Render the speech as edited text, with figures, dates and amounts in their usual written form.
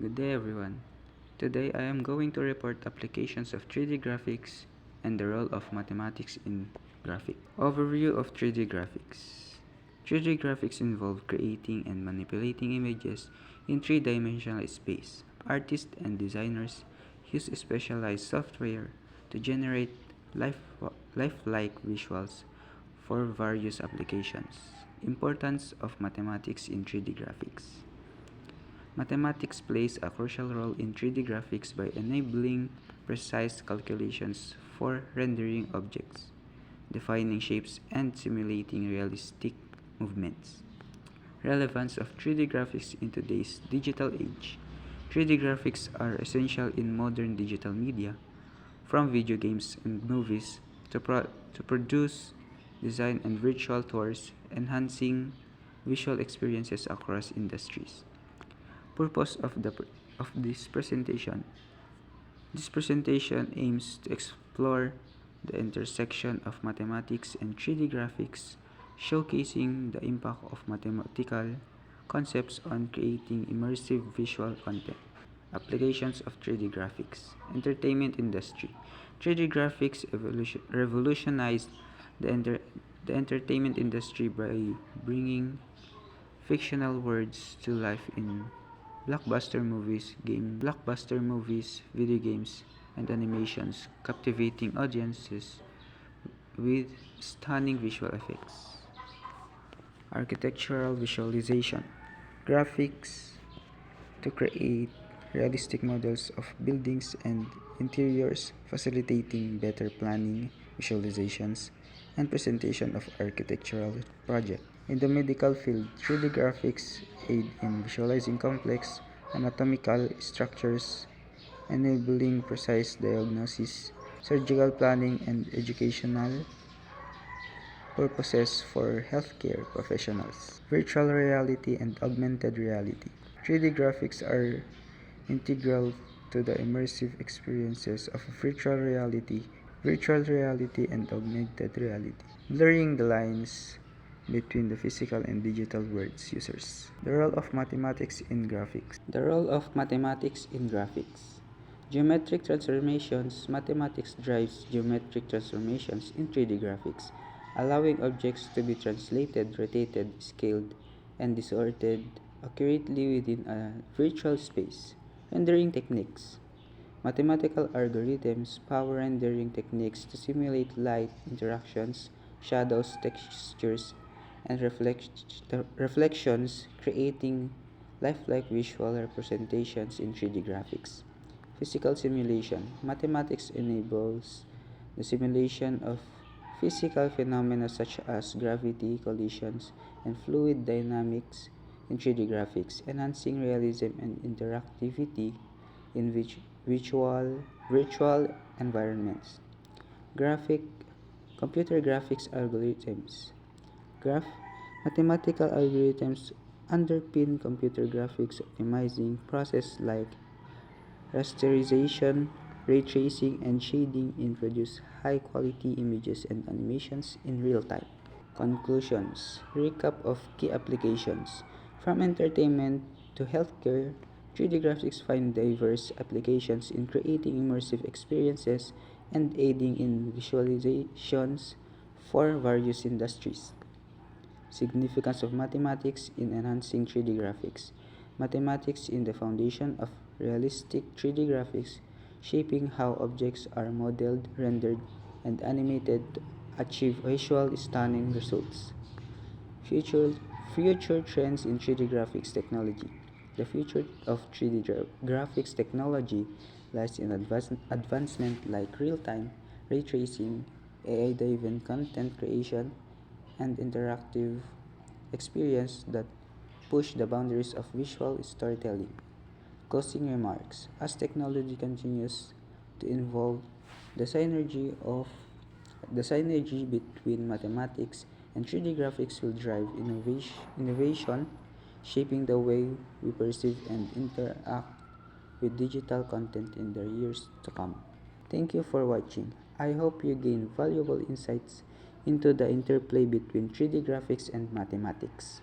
Good day everyone. Today I am going to report applications of 3D graphics and the role of mathematics in graphics. Overview of 3D graphics. 3D graphics involve creating and manipulating images in three-dimensional space. Artists and designers use specialized software to generate lifelike visuals for various applications. Importance of mathematics in 3D graphics. Mathematics plays a crucial role in 3D graphics by enabling precise calculations for rendering objects, defining shapes, and simulating realistic movements. Relevance of 3D graphics in today's digital age. 3D graphics are essential in modern digital media, from video games and movies to produce, design, and virtual tours, enhancing visual experiences across industries. Purpose of this presentation. This presentation aims to explore the intersection of mathematics and 3D graphics, showcasing the impact of mathematical concepts on creating immersive visual content. Applications of 3D graphics. Entertainment industry. 3D graphics revolutionized the entertainment industry by bringing fictional worlds to life in blockbuster movies, video games, and animations, captivating audiences with stunning visual effects. Architectural visualization. Graphics to create realistic models of buildings and interiors, facilitating better planning, visualizations, and presentation of architectural projects. In the medical field, 3D graphics aid in visualizing complex anatomical structures, enabling precise diagnosis, surgical planning, and educational purposes for healthcare professionals. Virtual reality and augmented reality. 3D graphics are integral to the immersive experiences of virtual reality, and augmented reality, blurring the lines between the physical and digital worlds users. The role of mathematics in graphics. The role of mathematics in graphics. Geometric transformations. Mathematics drives geometric transformations in 3D graphics, allowing objects to be translated, rotated, scaled, and distorted accurately within a virtual space. Rendering techniques. Mathematical algorithms power rendering techniques to simulate light interactions, shadows, textures, and reflections, creating lifelike visual representations in 3D graphics. Physical simulation. Mathematics enables the simulation of physical phenomena such as gravity, collisions, and fluid dynamics in 3D graphics, enhancing realism and interactivity in virtual environments. Graphic Computer graphics algorithms. Mathematical algorithms underpin computer graphics optimizing processes like rasterization, ray tracing, and shading and produce high-quality images and animations in real time. Conclusions. Recap of key applications. From entertainment to healthcare, 3D graphics find diverse applications in creating immersive experiences and aiding in visualizations for various industries. Significance of mathematics in enhancing 3D graphics. Mathematics is the foundation of realistic 3D graphics, shaping how objects are modeled, rendered, and animated to achieve visual stunning results. Future, Future trends in 3D graphics technology. The future of 3D graphics technology lies in advancement like real-time ray tracing, AI-driven content creation, and interactive experience that push the boundaries of visual storytelling. Closing remarks. As technology continues to evolve, the synergy between mathematics and 3D graphics will drive innovation, shaping the way we perceive and interact with digital content in the years to come. Thank you for watching. I hope you gain valuable insights into the interplay between 3D graphics and mathematics.